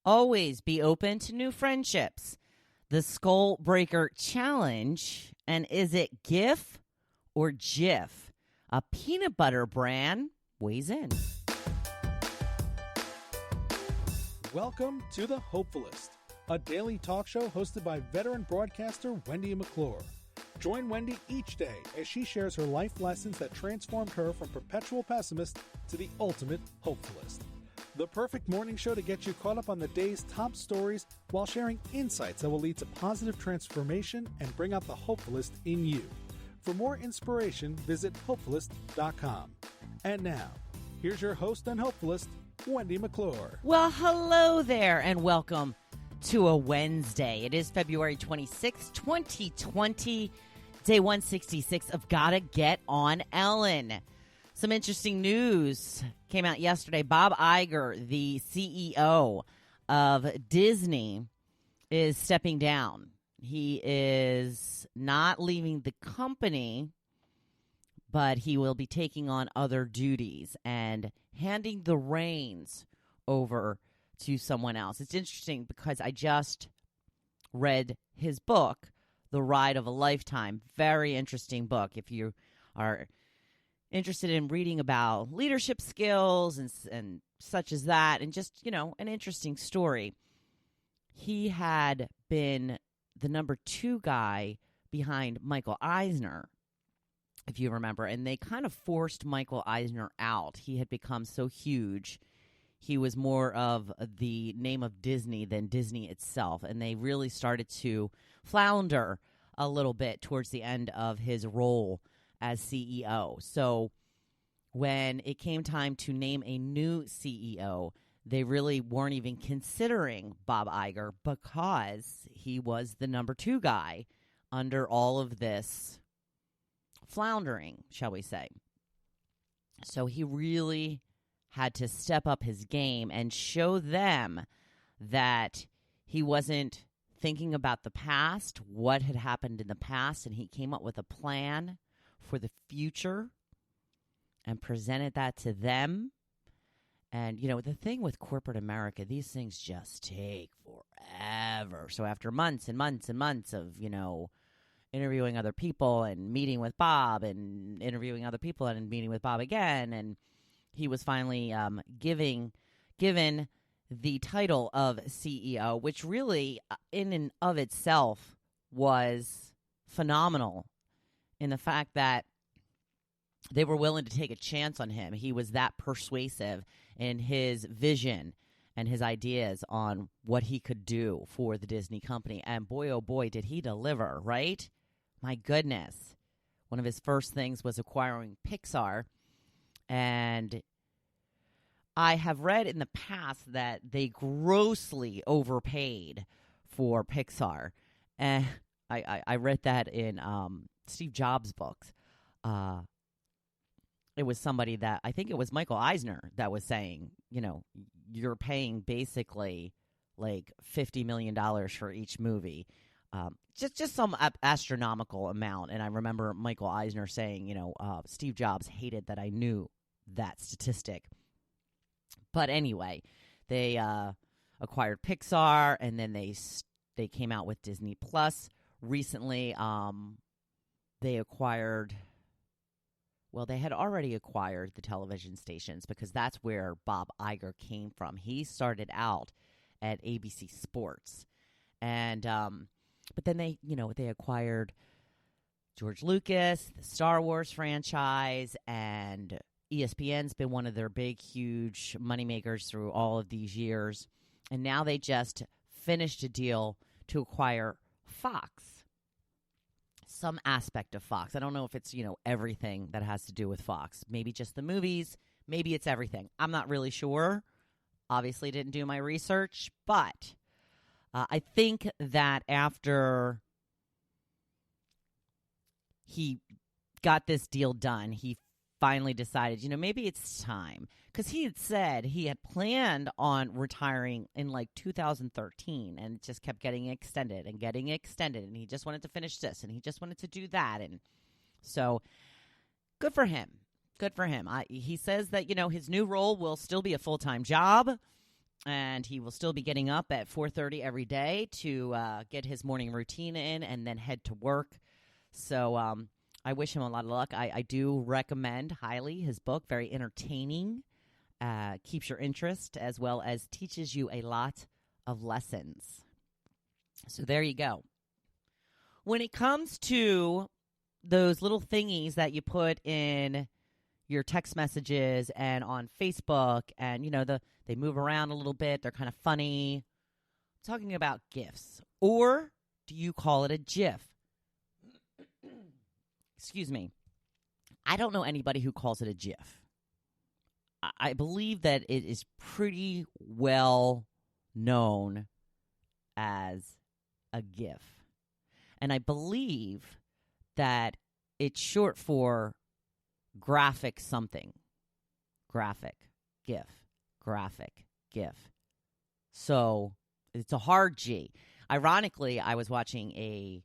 Always be open to new friendships. The Skull Breaker Challenge. And is it GIF or Jif? A peanut butter brand weighs in. Welcome to the Hopefulist, a daily talk show hosted by veteran broadcaster Wendy McClure. Join Wendy each day as she shares her life lessons that transformed her from perpetual pessimist to the ultimate hopefulist. The perfect morning show to get you caught up on the day's top stories while sharing insights that will lead to positive transformation and bring out the hopefulist in you. For more inspiration, visit Hopefulist.com. And now, here's your host and hopefulist, Wendy McClure. Well, hello there and welcome to a Wednesday. It is February 26, 2020, day 166 of Gotta Get on Ellen. Some interesting news came out yesterday. Bob Iger, the CEO of Disney, is stepping down. He is not leaving the company, but he will be taking on other duties and handing the reins over to someone else. It's interesting because I just read his book, The Ride of a Lifetime. Very interesting book. If you are interested in reading about leadership skills and such as that, and just, you know, an interesting story. He had been the number 2 guy behind Michael Eisner, if you remember, and they kind of forced Michael Eisner out. He had become so huge. He was more of the name of Disney than Disney itself, and they really started to flounder a little bit towards the end of his role as CEO. So when it came time to name a new CEO, they really weren't even considering Bob Iger because he was the number 2 guy under all of this floundering, shall we say. So he really had to step up his game and show them that he wasn't thinking about the past, what had happened in the past, and he came up with a plan for the future and presented that to them. And, you know, the thing with corporate America, these things just take forever. So after months and months and months of, you know, interviewing other people and meeting with Bob and interviewing other people and meeting with Bob again, and he was finally given the title of CEO, which really in and of itself was phenomenal in the fact that they were willing to take a chance on him. He was that persuasive in his vision and his ideas on what he could do for the Disney company. And boy, oh boy, did he deliver, right? My goodness. One of his first things was acquiring Pixar. And I have read in the past that they grossly overpaid for Pixar. And I read that in Steve Jobs' books. It was somebody that, I think it was Michael Eisner that was saying, you know, you're paying basically like $50 million for each movie. Just some astronomical amount. And I remember Michael Eisner saying, you know, Steve Jobs hated that I knew that statistic. But anyway, they acquired Pixar, and then they came out with Disney Plus recently. They acquired... Well, they had already acquired the television stations because that's where Bob Iger came from. He started out at ABC Sports. And but then they acquired George Lucas, the Star Wars franchise, and ESPN's been one of their big, huge moneymakers through all of these years. And now they just finished a deal to acquire Fox. Some aspect of Fox. I don't know if it's, you know, everything that has to do with Fox. Maybe just the movies. Maybe it's everything. I'm not really sure. Obviously didn't do my research. But I think that after he got this deal done, he finally decided, you know, maybe it's time. Because he had said he had planned on retiring in like 2013, and it just kept getting extended. And he just wanted to finish this, and he just wanted to do that. And so good for him. He says that, you know, his new role will still be a full-time job, And he will still be getting up at 4:30 every day to get his morning routine in and then head to work. So I wish him a lot of luck. I do recommend highly his book, very entertaining, keeps your interest as well as teaches you a lot of lessons. So there you go. When it comes to those little thingies that you put in your text messages and on Facebook, and they move around a little bit, they're kind of funny. I'm talking about GIFs, or do you call it a GIF? Excuse me. I don't know anybody who calls it a GIF. I believe that it is pretty well known as a GIF, and I believe that it's short for graphic something. Graphic, GIF, graphic, GIF. So it's a hard G. Ironically, I was watching a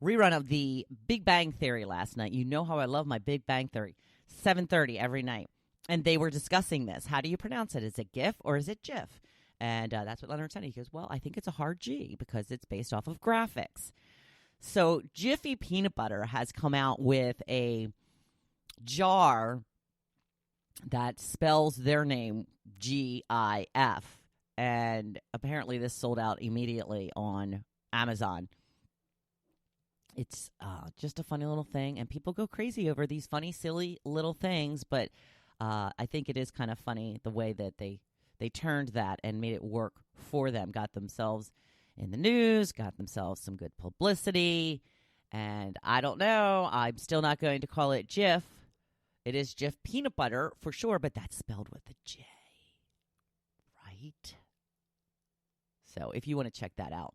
rerun of the Big Bang Theory last night. You know how I love my Big Bang Theory. 7:30 every night. And they were discussing this. How do you pronounce it? Is it GIF or is it GIF? And that's what Leonard said. He goes, well, I think it's a hard G because it's based off of graphics. So Jiffy Peanut Butter has come out with a jar that spells their name GIF, and apparently this sold out immediately on Amazon. It's just a funny little thing, and people go crazy over these funny, silly little things, but I think it is kind of funny the way that they turned that and made it work for them, got themselves in the news, got themselves some good publicity, and I don't know, I'm still not going to call it Jif. It is Jif Peanut Butter for sure, but that's spelled with a J, right? So if you want to check that out,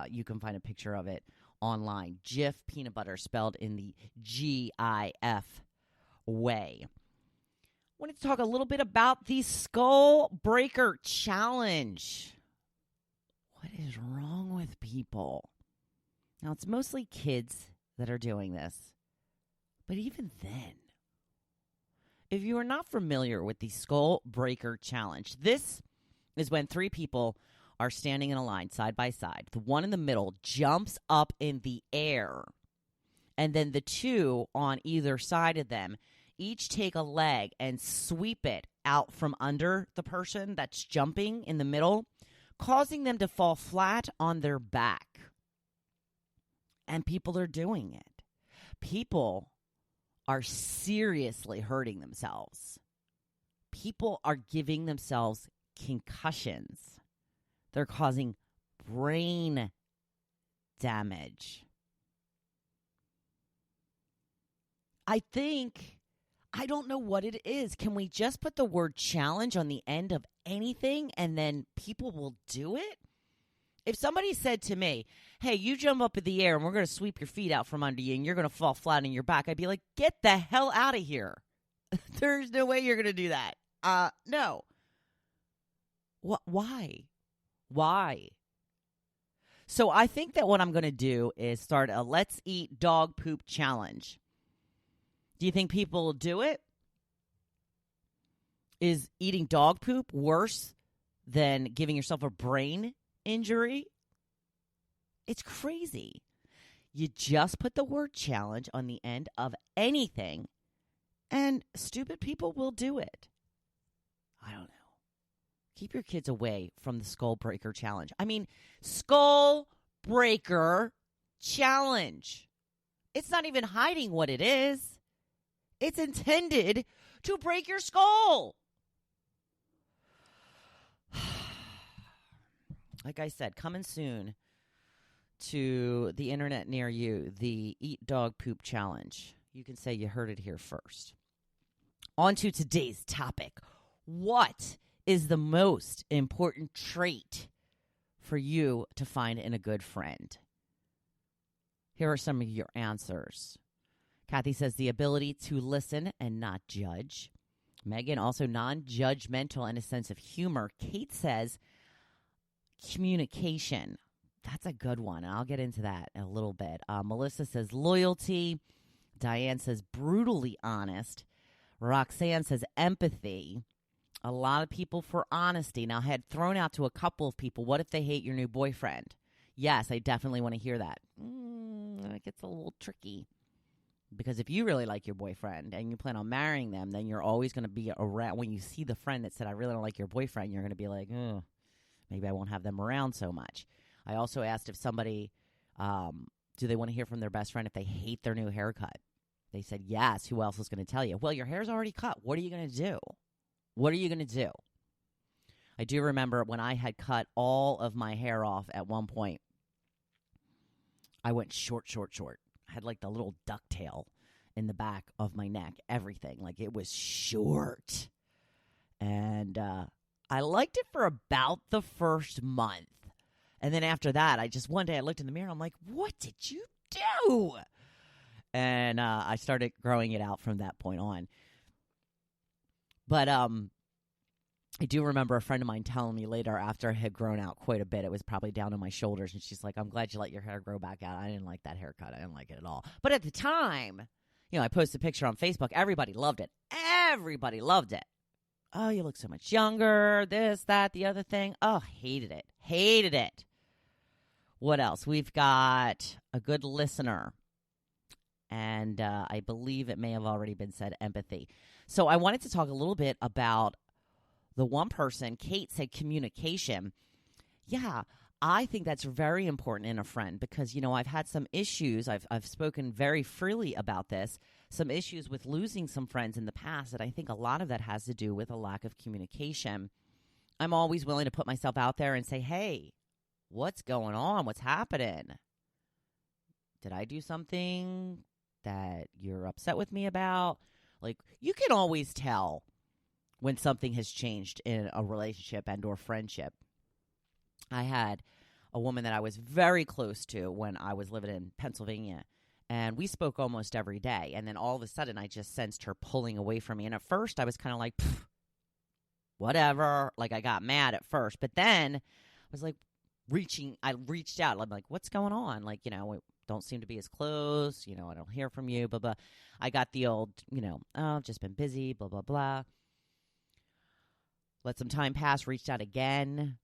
you can find a picture of it online. Jif Peanut Butter spelled in the GIF way. I wanted to talk a little bit about the Skull Breaker Challenge. What is wrong with people? Now, it's mostly kids that are doing this. But even then, if you are not familiar with the Skull Breaker Challenge, this is when three people are standing in a line side by side. The one in the middle jumps up in the air, and then the two on either side of them each take a leg and sweep it out from under the person that's jumping in the middle, causing them to fall flat on their back. And people are doing it. People are seriously hurting themselves. People are giving themselves concussions. They're causing brain damage. I don't know what it is. Can we just put the word challenge on the end of anything and then people will do it? If somebody said to me, hey, you jump up in the air and we're going to sweep your feet out from under you and you're going to fall flat on your back, I'd be like, get the hell out of here. There's no way you're going to do that. No. Why? Why? So I think that what I'm going to do is start a Let's Eat Dog Poop Challenge. Do you think people will do it? Is eating dog poop worse than giving yourself a brain injury? It's crazy. You just put the word challenge on the end of anything, and stupid people will do it. I don't know. Keep your kids away from the Skull Breaker Challenge. I mean, Skull Breaker Challenge. It's not even hiding what it is. It's intended to break your skull. Like I said, coming soon to the internet near you, the Eat Dog Poop Challenge. You can say you heard it here first. On to today's topic. What is the most important trait for you to find in a good friend? Here are some of your answers. Kathy says the ability to listen and not judge. Megan, also non-judgmental and a sense of humor. Kate says communication. That's a good one. I'll get into that in a little bit. Melissa says loyalty. Diane says brutally honest. Roxanne says empathy. A lot of people for honesty. Now, I had thrown out to a couple of people, what if they hate your new boyfriend? Yes, I definitely want to hear that. It gets a little tricky. Because if you really like your boyfriend and you plan on marrying them, then you're always going to be around. When you see the friend that said, I really don't like your boyfriend, you're going to be like, maybe I won't have them around so much. I also asked if somebody, do they want to hear from their best friend if they hate their new haircut? They said, yes. Who else is going to tell you? Well, your hair's already cut. What are you going to do? What are you going to do? I do remember when I had cut all of my hair off at one point, I went short. I had like the little ducktail in the back of my neck, everything. Like it was short. And I liked it for about the first month. And then after that, one day I looked in the mirror. I'm like, what did you do? And I started growing it out from that point on. But I do remember a friend of mine telling me later after I had grown out quite a bit, it was probably down to my shoulders, and she's like, I'm glad you let your hair grow back out. I didn't like that haircut. I didn't like it at all. But at the time, I posted a picture on Facebook. Everybody loved it. Everybody loved it. Oh, you look so much younger, this, that, the other thing. Oh, hated it. Hated it. What else? We've got a good listener, and I believe it may have already been said, empathy. So I wanted to talk a little bit about the one person. Kate said communication. Yeah, I think that's very important in a friend because, I've had some issues. I've spoken very freely about this, some issues with losing some friends in the past, that I think a lot of that has to do with a lack of communication. I'm always willing to put myself out there and say, hey, what's going on? What's happening? Did I do something that you're upset with me about? Like, you can always tell when something has changed in a relationship and or friendship. I had a woman that I was very close to when I was living in Pennsylvania, and we spoke almost every day. And then all of a sudden, I just sensed her pulling away from me. And at first, I was kind of like, whatever. Like, I got mad at first. But then I was like, I reached out. I'm like, what's going on? Like, we don't seem to be as close. I don't hear from you, blah, blah. I got the old, I've just been busy, blah, blah, blah. Let some time pass, reached out again.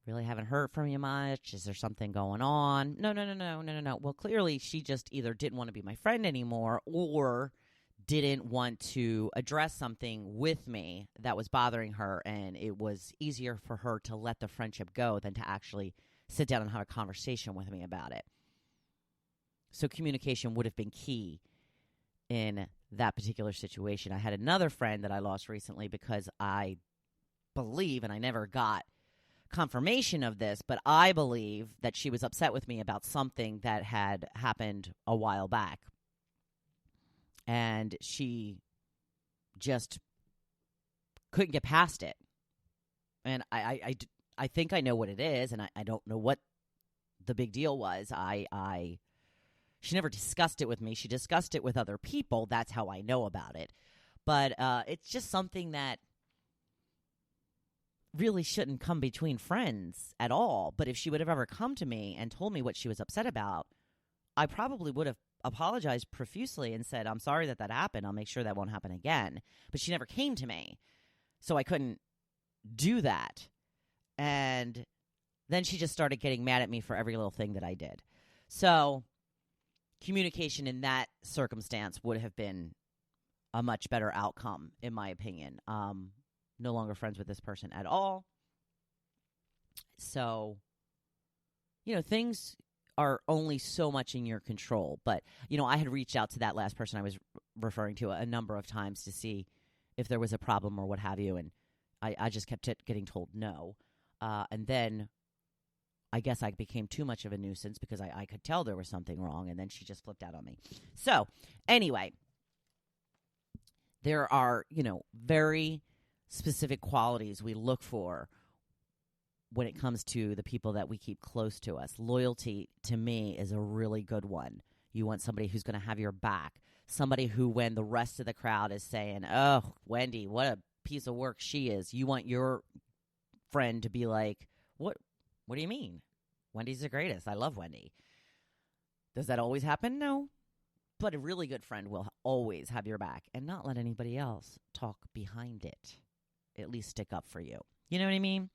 Really haven't heard from you much. Is there something going on? No. Well, clearly she just either didn't want to be my friend anymore or didn't want to address something with me that was bothering her, and it was easier for her to let the friendship go than to actually sit down and have a conversation with me about it. So communication would have been key in that particular situation. I had another friend that I lost recently because I believe, and I never got confirmation of this, but I believe that she was upset with me about something that had happened a while back. And she just couldn't get past it. And I think I know what it is, and I don't know what the big deal was. She never discussed it with me. She discussed it with other people. That's how I know about it. But it's just something that really shouldn't come between friends at all. But if she would have ever come to me and told me what she was upset about, I probably would have apologized profusely and said, I'm sorry that happened. I'll make sure that won't happen again. But she never came to me, so I couldn't do that. And then she just started getting mad at me for every little thing that I did. So communication in that circumstance would have been a much better outcome, in my opinion. No longer friends with this person at all. So, things are only so much in your control. But, I had reached out to that last person I was referring to a number of times to see if there was a problem or what have you. And I just kept getting told no. And then I guess I became too much of a nuisance because I could tell there was something wrong. And then she just flipped out on me. So anyway, there are, very specific qualities we look for when it comes to the people that we keep close to us. Loyalty, to me, is a really good one. You want somebody who's going to have your back. Somebody who, when the rest of the crowd is saying, oh, Wendy, what a piece of work she is, you want your friend to be like, what do you mean? Wendy's the greatest. I love Wendy. Does that always happen? No. But a really good friend will always have your back and not let anybody else talk behind it. at least stick up for you. You know what I mean?